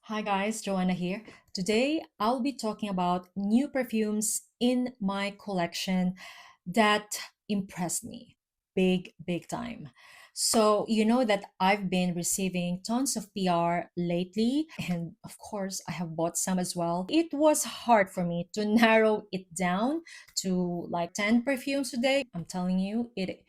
Hi guys, Joanna here. Today I'll be talking about new perfumes in my collection that impressed me big time. So, you know that I've been receiving tons of PR lately, and of course, I have bought some as well. It was hard for me to narrow it down to like 10 perfumes today. I'm telling you, it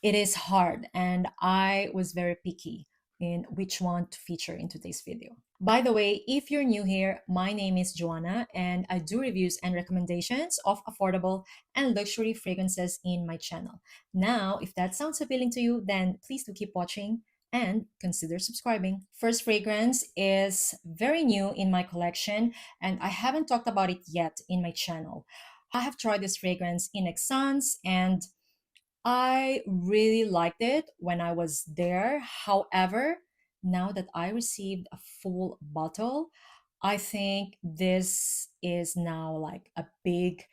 is hard, and I was very picky in which one to feature in today's video. By the way, if you're new here, my name is Joanna and I do reviews and recommendations of affordable and luxury fragrances in my channel. Now, if that sounds appealing to you, then please do keep watching and consider subscribing. First fragrance is very new in my collection and I haven't talked about it yet in my channel. I have tried this fragrance in Exans and I really liked it when I was there. However, now that I received a full bottle, I think this is now like a big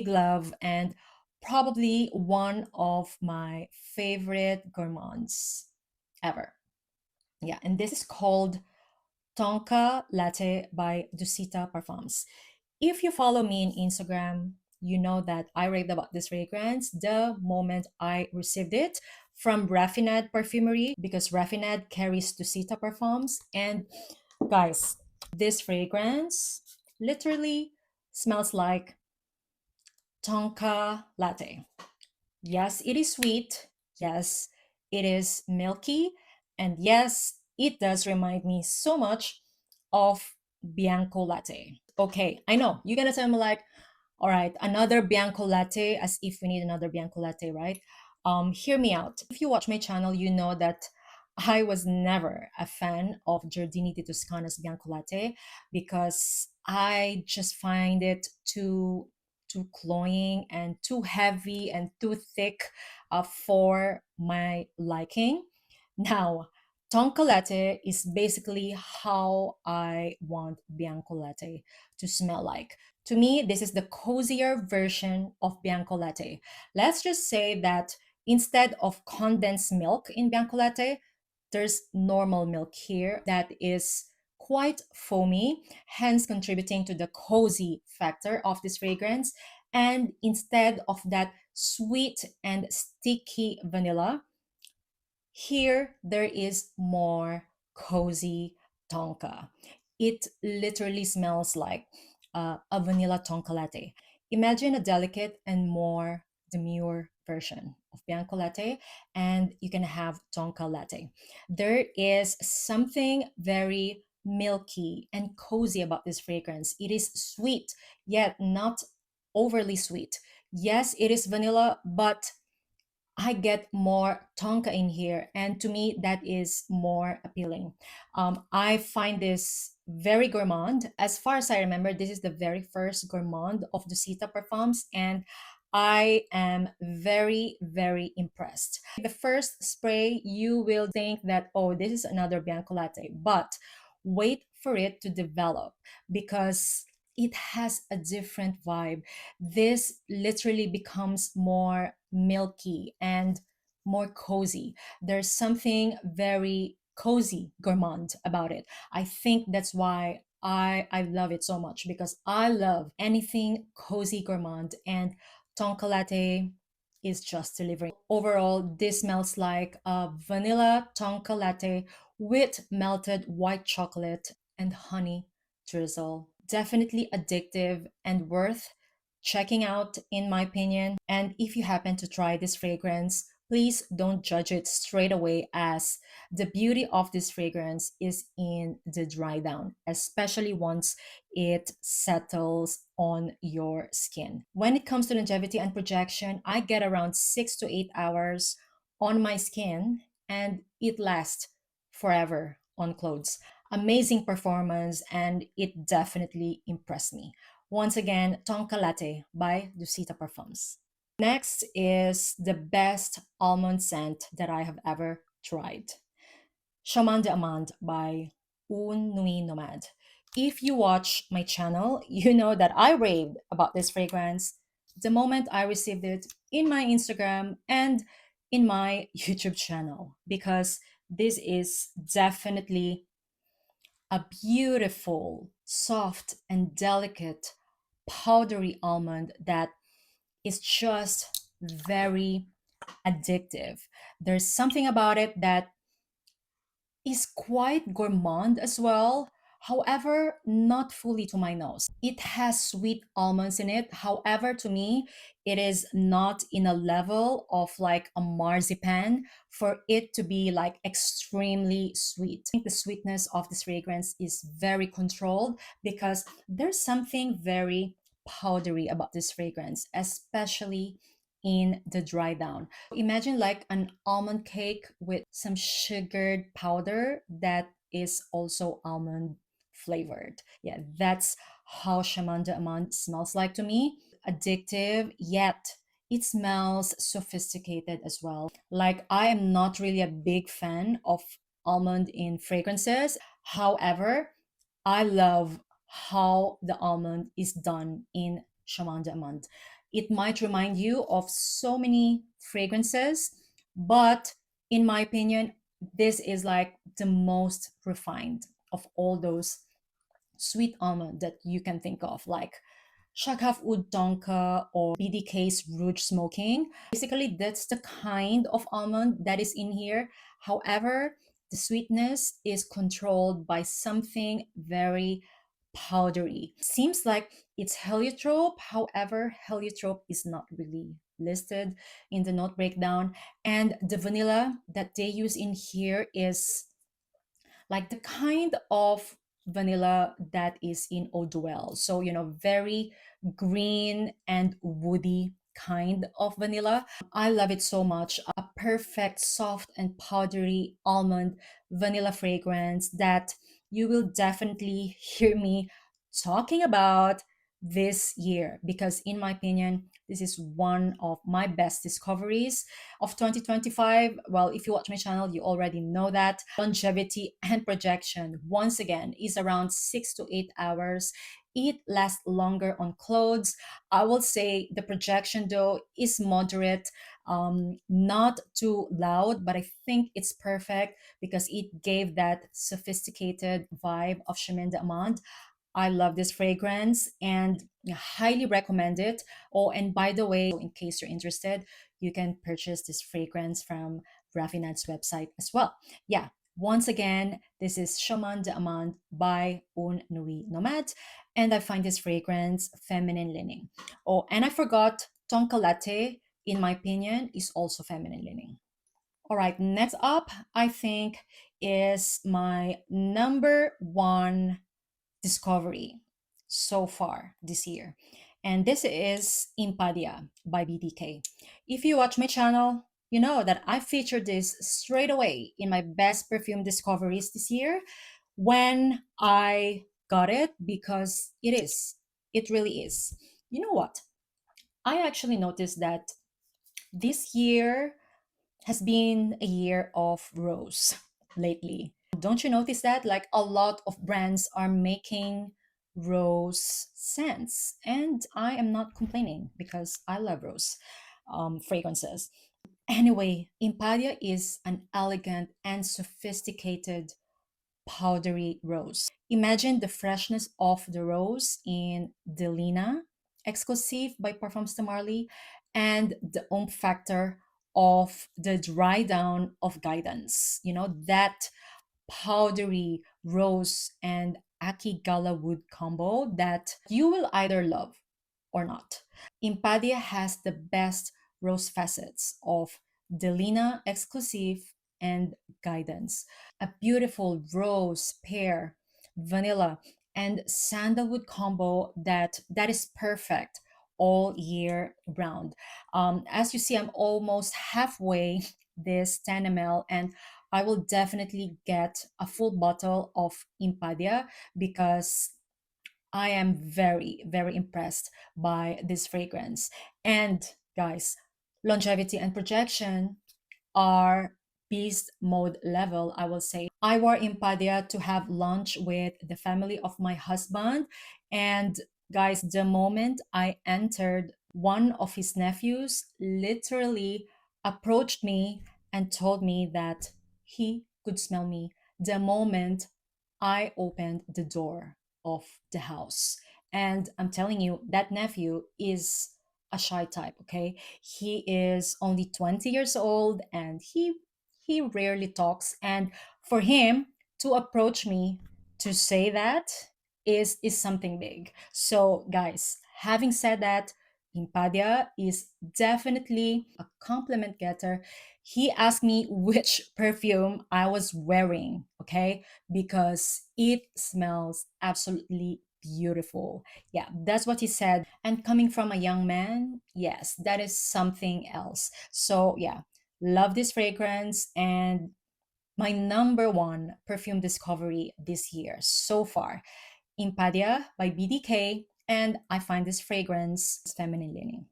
love and probably one of my favorite gourmands ever. Yeah, and this is called Tonka Latte by Dusita Parfums. If you follow me in Instagram, you know that I raved about this fragrance the moment I received it from Raffinad Perfumery because Raffinad carries Dusita Parfums. And guys, this fragrance literally smells like Tonka Latte. Yes, it is sweet. Yes, it is milky. And yes, it does remind me so much of Bianco Latte. Okay, I know. You're gonna tell me like, all right, another Bianco Latte, as if we need another Bianco Latte, right? Hear me out. If you watch my channel, you know that I was never a fan of Giardini di Toscana's Bianco Latte because I just find it too cloying and too heavy and too thick for my liking. Now, Tonka Latte is basically how I want Bianco Latte to smell like. To me, this is the cozier version of Bianco Latte. Let's just say that instead of condensed milk in Bianco Latte, there's normal milk here that is quite foamy, hence contributing to the cozy factor of this fragrance. And instead of that sweet and sticky vanilla, here there is more cozy tonka. It literally smells like a vanilla tonka latte. Imagine a delicate and more demure version of Bianco latte, and you can have tonka latte. There is something very milky and cozy about this fragrance. It is sweet, yet not overly sweet. Yes, it is vanilla, but I get more tonka in here, and to me, that is more appealing. I find this very gourmand. As far as I remember, this is the very first gourmand of Dusita Parfums, and I am very impressed. The first spray, you will think that, oh, this is another Bianco Latte, but wait for it to develop because it has a different vibe. This literally becomes more milky and more cozy. There's something very cozy gourmand about it. I think that's why I love it so much because I love anything cozy gourmand, and tonka latte is just delivering. Overall, this smells like a vanilla tonka latte with melted white chocolate and honey drizzle. Definitely addictive and worth checking out, in my opinion. And if you happen to try this fragrance, please don't judge it straight away, as the beauty of this fragrance is in the dry down, especially once it settles on your skin. When it comes to longevity and projection, I get around 6 to 8 hours on my skin and it lasts forever on clothes. Amazing performance, and it definitely impressed me. Once again, Tonka Latte by Dusita Parfums. Next is the best almond scent that I have ever tried. Chemin d'Amande by Une Nuit Nomade. If you watch my channel, you know that I raved about this fragrance the moment I received it in my Instagram and in my YouTube channel because this is definitely a beautiful, soft, and delicate powdery almond that is just very addictive. There's something about it that is quite gourmand as well. However, not fully to my nose. It has sweet almonds in it. However, to me, it is not in a level of like a marzipan for it to be like extremely sweet. I think the sweetness of this fragrance is very controlled because there's something very powdery about this fragrance, especially in the dry down. Imagine like an almond cake with some sugared powder that is also almond flavored. Yeah, that's how Chemin d'Amande smells like to me. Addictive, yet it smells sophisticated as well. Like, I am not really a big fan of almond in fragrances. However, I love how the almond is done in Chemin d'Amande. It might remind you of so many fragrances, but in my opinion, this is like the most refined of all those sweet almond that you can think of, like Shakaf Ud Tonka or BDK's Rouge Smoking. Basically, that's the kind of almond that is in here. However, the sweetness is controlled by something very powdery. Seems like it's heliotrope. However, heliotrope is not really listed in the note breakdown. And the vanilla that they use in here is like the kind of vanilla that is in eau duelle. So, very green and woody kind of vanilla. I love it so much. A perfect, soft, and powdery almond vanilla fragrance that you will definitely hear me talking about this year because, in my opinion, this is one of my best discoveries of 2025. Well, if you watch my channel, you already know that. Longevity and projection, once again, is around 6 to 8 hours. It lasts longer on clothes. I will say the projection, though, is moderate, not too loud, but I think it's perfect because it gave that sophisticated vibe of Chemin d'Amande. I love this fragrance and highly recommend it. Oh, and by the way, in case you're interested, you can purchase this fragrance from Raffinad's website as well. Yeah, once again, this is Chemin d'Amande by Une Nuit Nomade, and I find this fragrance feminine leaning. Oh, and I forgot Tonka Latte, in my opinion, is also feminine leaning. All right, next up, I think, is my number one discovery so far this year. And this is Impadia by BDK. If you watch my channel, you know that I featured this straight away in my best perfume discoveries this year when I got it because it is. It really is. You know what? I actually noticed that this year has been a year of rose lately. Don't you notice that? Like a lot of brands are making rose scents, and I am not complaining because I love rose fragrances. Anyway, Impadia is an elegant and sophisticated powdery rose. Imagine the freshness of the rose in Delina, exclusive by Parfums de Marly, and the oomph factor of the dry down of guidance. That powdery rose and Aki Gala wood combo that you will either love or not. Impadia has the best rose facets of Delina exclusive and guidance. A beautiful rose, pear, vanilla, and sandalwood combo that is perfect all year round. As you see, I'm almost halfway this 10 ml, and I will definitely get a full bottle of Impadia because I am very, very impressed by this fragrance. And guys, longevity and projection are beast mode level, I will say. I wore Impadia to have lunch with the family of my husband. And guys, the moment I entered, one of his nephews literally approached me and told me that he could smell me the moment I opened the door of the house. And I'm telling you, that nephew is a shy type, okay? He is only 20 years old and he rarely talks. And for him to approach me to say that is something big. So guys, having said that, Impadia is definitely a compliment getter. He asked me which perfume I was wearing, okay? Because it smells absolutely beautiful. Yeah, that's what he said. And coming from a young man, yes, that is something else. So, yeah, love this fragrance and my number one perfume discovery this year so far, Impadia by BDK, and I find this fragrance feminine leaning.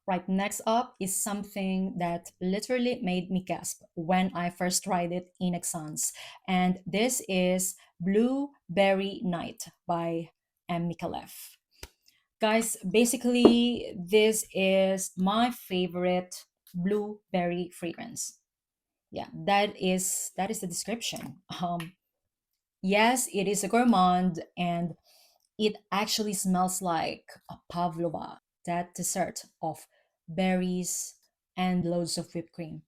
Right, next up is something that literally made me gasp when I first tried it in Exans. And this is Blueberry Night by M. Mikalev. Guys, basically, this is my favorite blueberry fragrance. Yeah, that is the description. Yes, it is a gourmand and it actually smells like a pavlova, that dessert of berries and loads of whipped cream.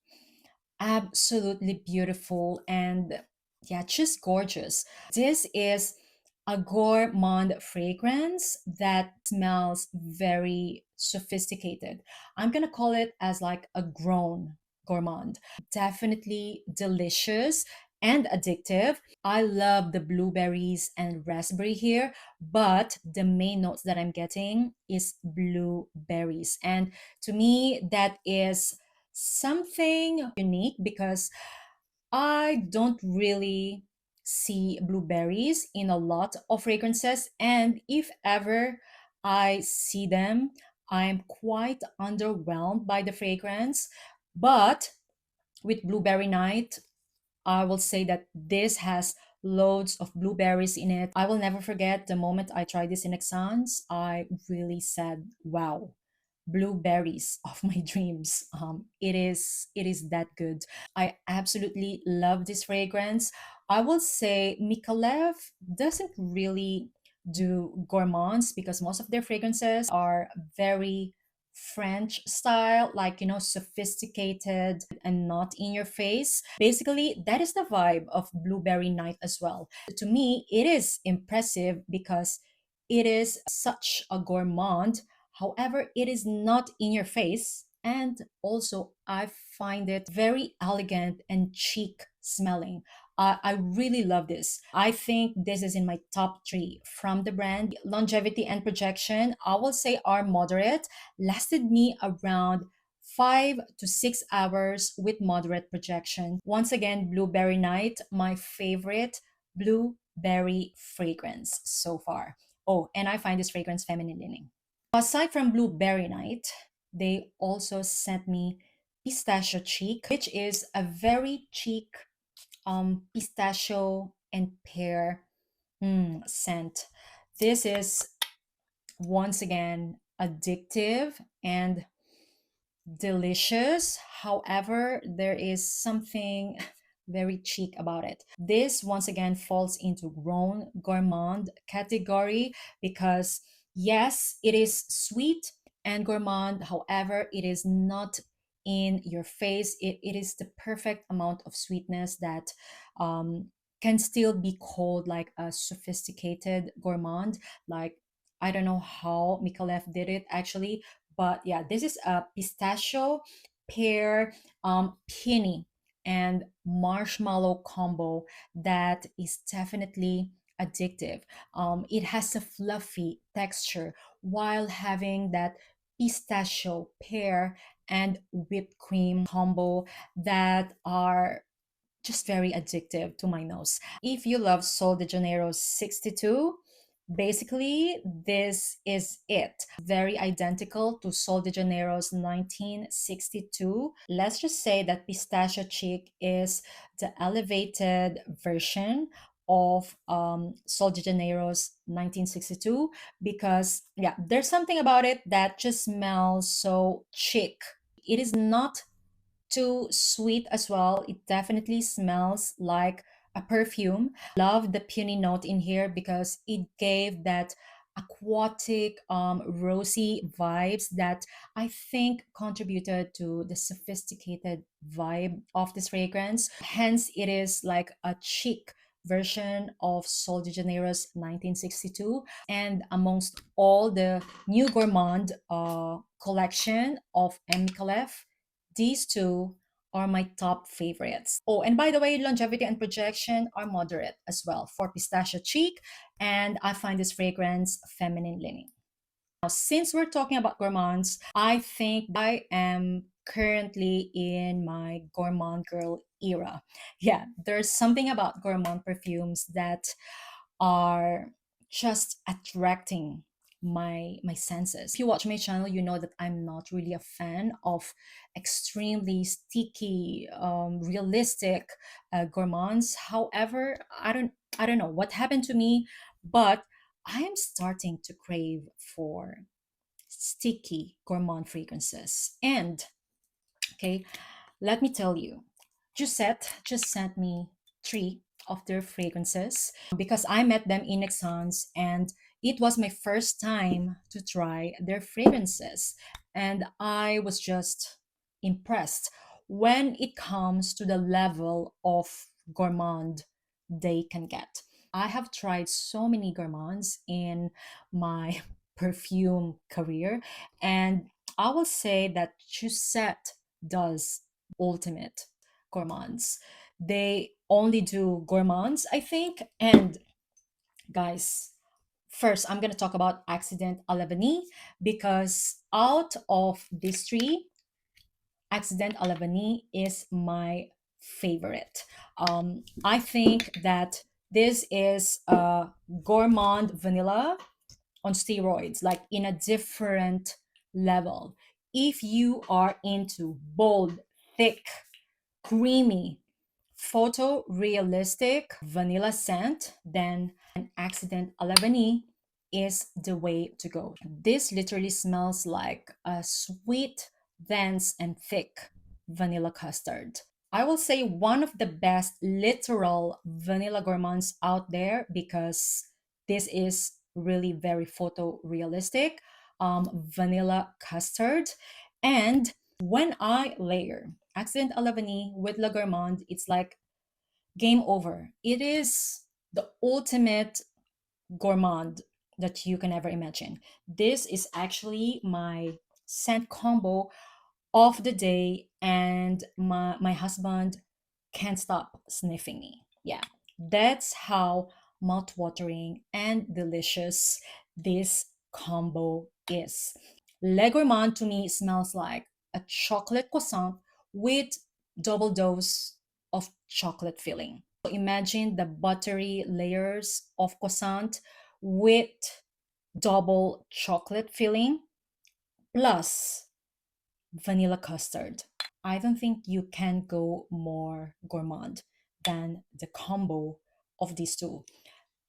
Absolutely beautiful and yeah, just gorgeous. This is a gourmand fragrance that smells very sophisticated. I'm gonna call it as like a grown gourmand. Definitely delicious and addictive. I love the blueberries and raspberry here, but the main notes that I'm getting is blueberries. And to me, that is something unique because I don't really see blueberries in a lot of fragrances. And if ever I see them, I'm quite underwhelmed by the fragrance. But with Blueberry Night, I will say that this has loads of blueberries in it. I will never forget the moment I tried this in Exans. I really said, wow, blueberries of my dreams. It is that good. I absolutely love this fragrance. I will say Mikalev doesn't really do gourmands because most of their fragrances are very French style, like, sophisticated and not in your face. Basically, that is the vibe of Blueberry Night as well. To me, it is impressive because it is such a gourmand. However, it is not in your face. And also, I find it very elegant and chic smelling. I really love this. I think this is in my top three from the brand. Longevity and projection, I will say, are moderate. Lasted me around 5 to 6 hours with moderate projection. Once again, Blueberry Night, my favorite blueberry fragrance so far. Oh, and I find this fragrance feminine leaning. Aside from Blueberry Night, they also sent me Pistachio Chic, which is a very chic pistachio and pear scent. This is once again addictive and delicious. However, there is something very chic about it. This once again falls into grown gourmand category because yes, it is sweet and gourmand. However, it is not in your face. It is the perfect amount of sweetness that um, can still be called like a sophisticated gourmand. Like, I don't know how Mikalev did it actually, but yeah, this is a pistachio, pear, peony, and marshmallow combo that is definitely addictive. It has a fluffy texture while having that pistachio, pear, and whipped cream combo that are just very addictive to my nose. If you love Sol de Janeiro 62, basically this is it. Very identical to Sol de Janeiro's 1962. Let's just say that Pistachio Chic is the elevated version of Sol de Janeiro's 1962 because yeah, there's something about it that just smells so chic. It is not too sweet as well. It definitely smells like a perfume. Love the peony note in here because it gave that aquatic, rosy vibes that I think contributed to the sophisticated vibe of this fragrance. Hence, it is like a chic version of Sol de Janeiro's 1962. And amongst all the new Gourmand collection of M. Micallef, these two are my top favorites. Oh, and by the way, longevity and projection are moderate as well for Pistachio Chic, and I find this fragrance feminine leaning. Now, since we're talking about gourmands, I think I am currently in my gourmand girl era. Yeah, there's something about gourmand perfumes that are just attracting my senses. If you watch my channel, you know that I'm not really a fan of extremely sticky, realistic gourmands. However, I don't know what happened to me, but I am starting to crave for sticky gourmand fragrances. And okay, let me tell you, Jousett just sent me three of their fragrances because I met them in Nexans and it was my first time to try their fragrances. And I was just impressed when it comes to the level of gourmand they can get. I have tried so many gourmands in my perfume career, and I will say that Chusette does ultimate gourmands. They only do gourmands, I think. And guys, first I'm gonna talk about Accident à la Vanille because out of these three, Accident à la Vanille is my favorite. I think that this is a gourmand vanilla on steroids, like in a different level. If you are into bold, thick, creamy, photorealistic vanilla scent, then an Accident à la Vanille is the way to go. This literally smells like a sweet, dense, and thick vanilla custard. I will say one of the best literal vanilla gourmands out there because this is really very photorealistic, vanilla custard. And when I layer Accent à la Vanille with La Gourmande, it's like game over. It is the ultimate gourmand that you can ever imagine. This is actually my scent combo of the day, and my husband can't stop sniffing me. Yeah, that's how mouth-watering and delicious this combo is. Le Gourmand to me smells like a chocolate croissant with double dose of chocolate filling. So imagine the buttery layers of croissant with double chocolate filling plus vanilla custard. I don't think you can go more gourmand than the combo of these two.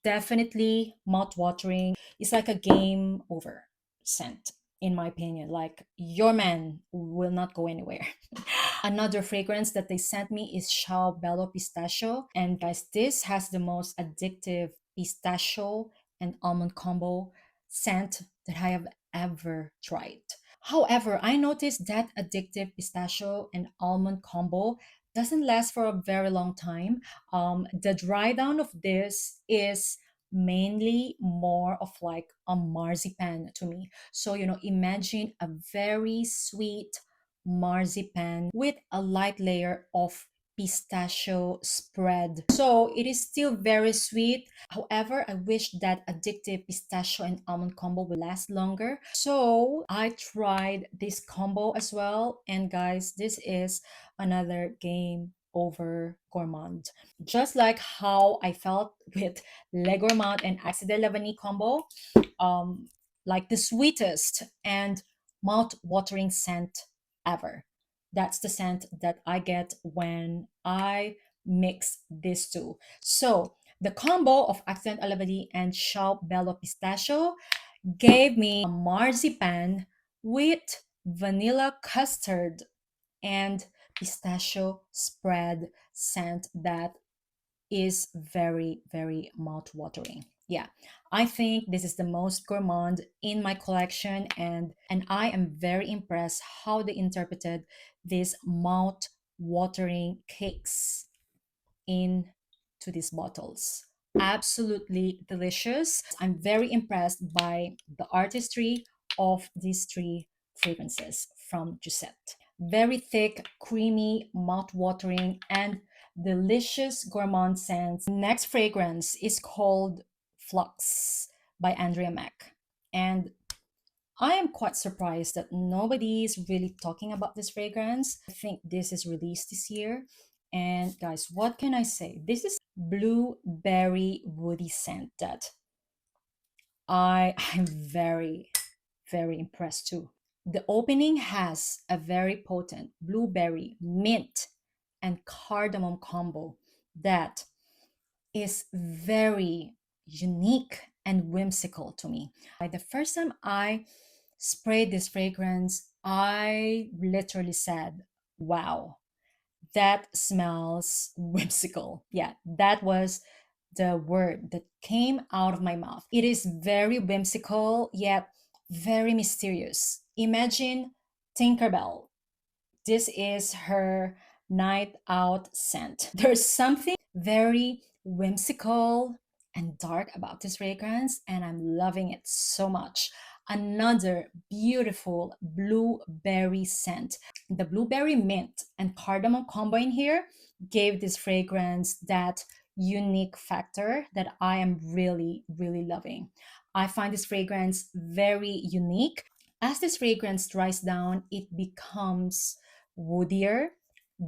Definitely mouth-watering. It's like a game over scent, in my opinion. Like your man will not go anywhere. Another fragrance that they sent me is Ciao Bello Pistachio. And guys, this has the most addictive pistachio and almond combo scent that I have ever tried. However, I noticed that addictive pistachio and almond combo doesn't last for a very long time. The dry down of this is mainly more of like a marzipan to me. So, imagine a very sweet marzipan with a light layer of pistachio spread. So it is still very sweet. However, I wish that addictive pistachio and almond combo will last longer. So I tried this combo as well. And guys, this is another game over gourmand. Just like how I felt with Le Gourmand and Accident Lavani combo, um, like the sweetest and mouth-watering scent ever. That's the scent that I get when I mix these two. So the combo of Accent Alavadi and Ciao Bello Pistachio gave me a marzipan with vanilla custard and pistachio spread scent that is very, very mouth-watering. Yeah, I think this is the most gourmand in my collection, and I am very impressed how they interpreted these mouth-watering cakes into these bottles. Absolutely delicious. I'm very impressed by the artistry of these three fragrances from Jousett. Very thick, creamy, mouth-watering, and delicious gourmand scents. Next fragrance is called Flux by Andrea Maack. And I am quite surprised that nobody is really talking about this fragrance. I think this is released this year. And guys, what can I say? This is blueberry woody scent that I'm very, very impressed too. The opening has a very potent blueberry, mint, and cardamom combo that is very unique and whimsical to me. The first time I sprayed this fragrance, I literally said, wow, that smells whimsical. Yeah, that was the word that came out of my mouth. It is very whimsical, yet very mysterious. Imagine Tinkerbell. This is her night out scent. There's something very whimsical and dark about this fragrance, and I'm loving it so much. Another beautiful blueberry scent. The blueberry mint and cardamom combo in here gave this fragrance that unique factor that I am really, really loving. I find this fragrance very unique. As this fragrance dries down, it becomes woodier,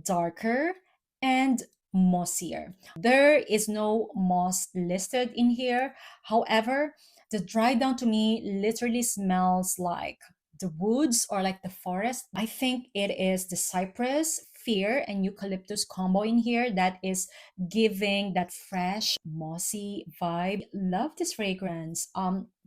darker, and mossier. There is no moss listed in here. However, the dry down to me literally smells like the woods or like the forest. I think it is the cypress, fir, and eucalyptus combo in here that is giving that fresh, mossy vibe. Love this fragrance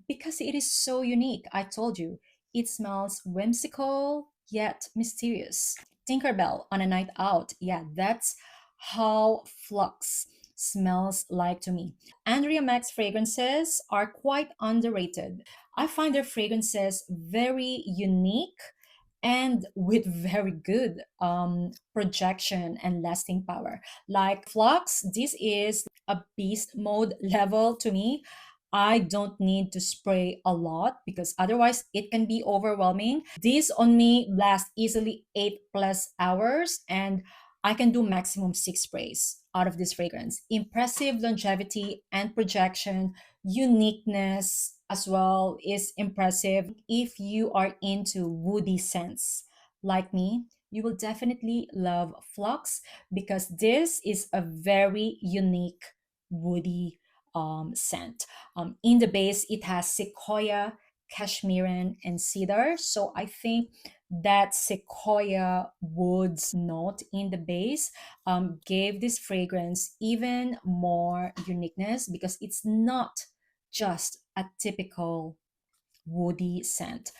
because it is so unique. I told you, it smells whimsical yet mysterious. Tinkerbell on a night out. Yeah, that's how Flux smells like to me. Andrea Maack's fragrances are quite underrated. I find their fragrances very unique and with very good projection and lasting power. Like Flux, this is a beast mode level to me. I don't need to spray a lot because otherwise it can be overwhelming. This on me lasts easily 8+ hours, and I can do maximum 6 sprays out of this fragrance. Impressive longevity and projection, uniqueness as well is impressive. If you are into woody scents like me, you will definitely love Flux because this is a very unique woody scent. In the base, it has sequoia, cashmeran, and cedar. So I think that sequoia woods note in the base gave this fragrance even more uniqueness because it's not just a typical woody scent.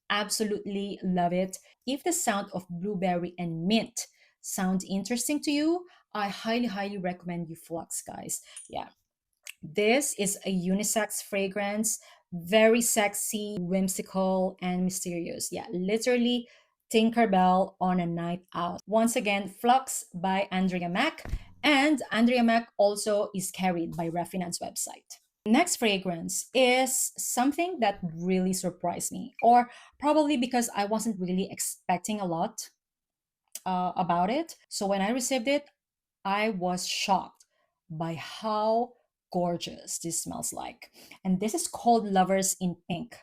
Absolutely love it. If the sound of blueberry and mint sound interesting to you, I highly, highly recommend you Flux, guys. Yeah, this is a unisex fragrance, very sexy, whimsical, and mysterious. Yeah, literally Tinkerbell on a night out. Once again, Flux by Andrea Maack, and Andrea Maack also is carried by Raffinad's website. Next fragrance is something that really surprised me, or probably because I wasn't really expecting a lot about it. So when I received it, I was shocked by how gorgeous this smells like. And this is called Lovers in Pink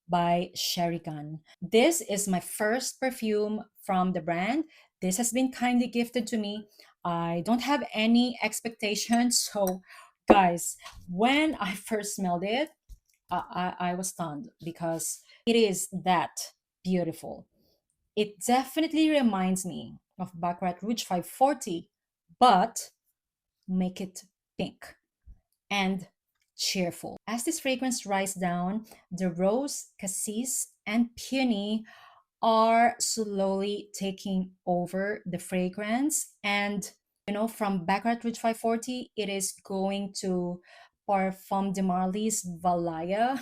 by Cherigan. This is my first perfume from the brand. This has been kindly gifted to me. I don't have any expectations. So, guys, when I first smelled it, I was stunned because it is that beautiful. It definitely reminds me of Baccarat Rouge 540, but make it pink and cheerful. As this fragrance dries down, the rose, cassis, and peony are slowly taking over the fragrance, and From Baccarat Rouge 540, it is going to Parfum de Marly's Valaya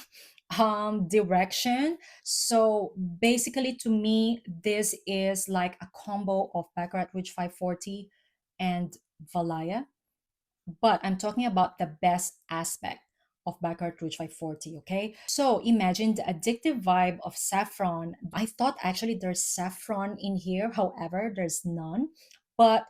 direction. So basically, to me, this is like a combo of Baccarat Rouge 540 and Valaya. But I'm talking about the best aspect of Baccarat Rouge 540, okay? So imagine the addictive vibe of saffron. I thought actually there's saffron in here, however, there's none. But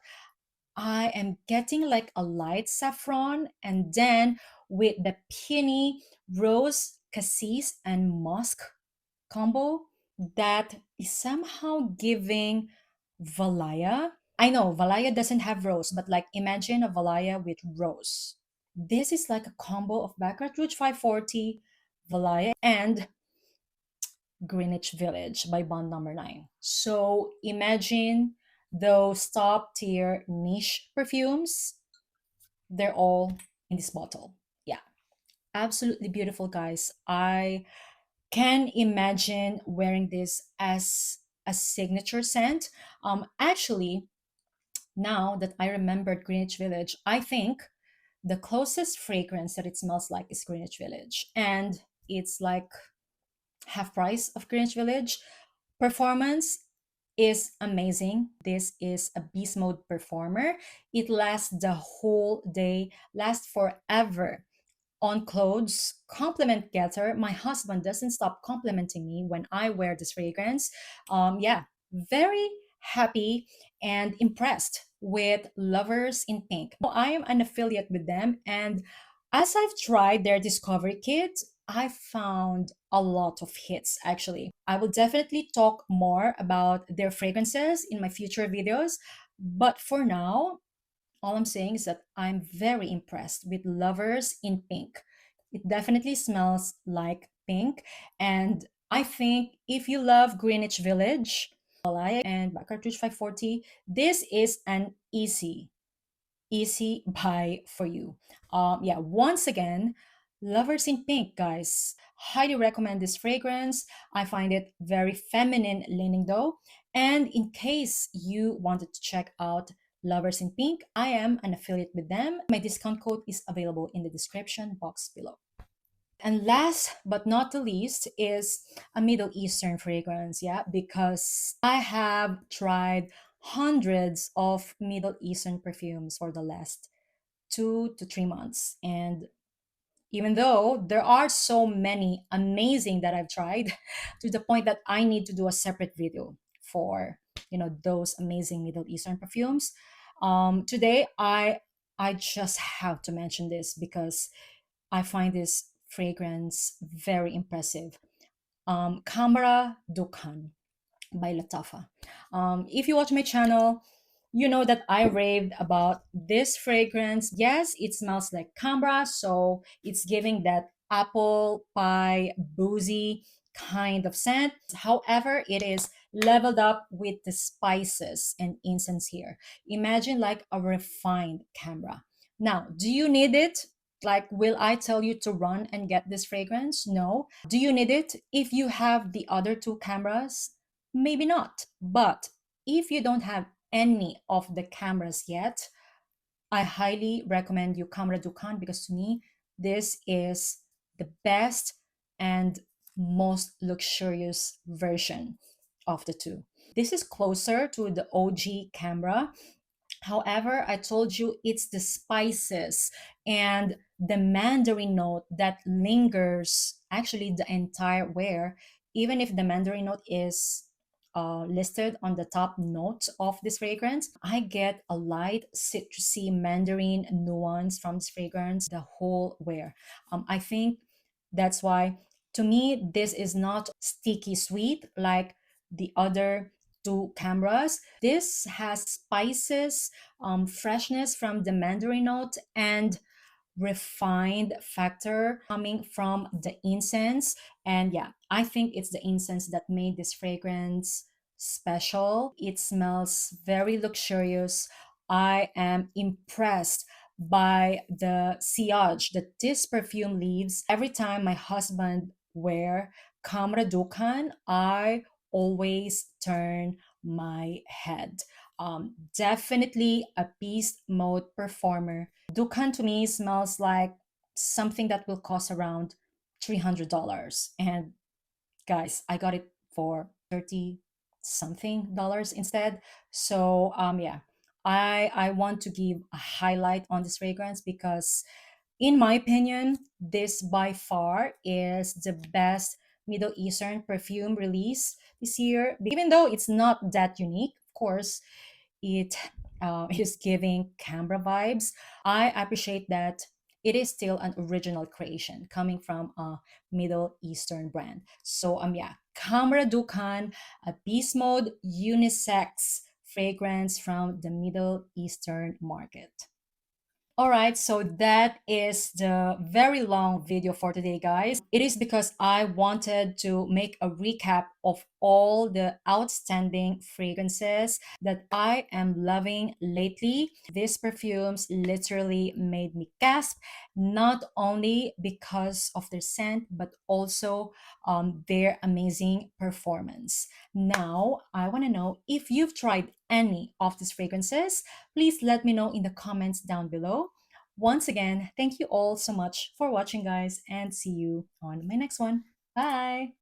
I am getting like a light saffron, and then with the peony rose, cassis, and musk combo that is somehow giving Valaya. I know Valaya doesn't have rose, but like imagine a Valaya with rose. This is like a combo of Baccarat Rouge 540, Valaya, and Greenwich Village by Bond Number 9. So imagine those top tier niche perfumes, they're all in this bottle. Yeah, absolutely beautiful, guys. I can imagine wearing this as a signature scent. Actually, now that I remembered Greenwich Village, I think the closest fragrance that it smells like is Greenwich Village. And it's like half price of Greenwich Village. Performance is amazing. This is a beast mode performer. It lasts the whole day, lasts forever on clothes. Compliment getter. My husband doesn't stop complimenting me when I wear this fragrance. Yeah, very happy and impressed with Lovers in Pink. I am an affiliate with them, and as I've tried their discovery kit, I found a lot of hits actually. I will definitely talk more about their fragrances in my future videos, but for now, all I'm saying is that I'm very impressed with Lovers in Pink. It definitely smells like pink. And I think if you love Greenwich Village, Valaya, and Baccarat Rouge 540, this is an easy buy for you. Yeah, once again, Lovers in Pink, guys. Highly recommend this fragrance. I find it very feminine leaning though. And in case you wanted to check out Lovers in Pink, I am an affiliate with them. My discount code is available in the description box below. And last but not the least is a Middle Eastern fragrance, yeah, because I have tried hundreds of Middle Eastern perfumes for the last 2 to 3 months. And even though there are so many amazing that I've tried, to the point that I need to do a separate video for those amazing Middle Eastern perfumes. Today I just have to mention this because I find this fragrance very impressive. Khamrah Dukhan by Lattafa. If you watch my channel, you know that I raved about this fragrance. Yes, it smells like Cambra, so it's giving that apple pie, boozy kind of scent. However, it is leveled up with the spices and incense here. Imagine like a refined Cambra. Now, do you need it? Like, will I tell you to run and get this fragrance? No. Do you need it? If you have the other two cameras, maybe not. But if you don't have any of the cameras yet, I highly recommend you Khamrah Dukhan because to me, this is the best and most luxurious version of the two. This is closer to the OG camera. However, I told you it's the spices and the mandarin note that lingers actually the entire wear, even if the mandarin note is listed on the top note of this fragrance. I get a light citrusy mandarin nuance from this fragrance the whole wear. I think that's why to me this is not sticky sweet like the other two cameras. This has spices, freshness from the mandarin note, and refined factor coming from the incense. And yeah, I think it's the incense that made this fragrance special. It smells very luxurious. I am impressed by the sillage that this perfume leaves. Every time my husband wear Khamrah Dukhan, I always turn my head. Definitely a beast mode performer. Dukhan to me smells like something that will cost around $300. And guys, I got it for 30 something dollars instead. So yeah, I want to give a highlight on this fragrance because in my opinion, this by far is the best Middle Eastern perfume release this year. Even though it's not that unique, of course, it is giving Khamrah vibes. I appreciate that it is still an original creation coming from a Middle Eastern brand. So yeah, Khamrah Dukhan, a beast mode unisex fragrance from the Middle Eastern market. All right, so that is the very long video for today, guys. It is because I wanted to make a recap of all the outstanding fragrances that I am loving lately. These perfumes literally made me gasp, not only because of their scent, but also their amazing performance. Now, I want to know if you've tried any of these fragrances. Please let me know in the comments down below. Once again, thank you all so much for watching, guys, and see you on my next one. Bye!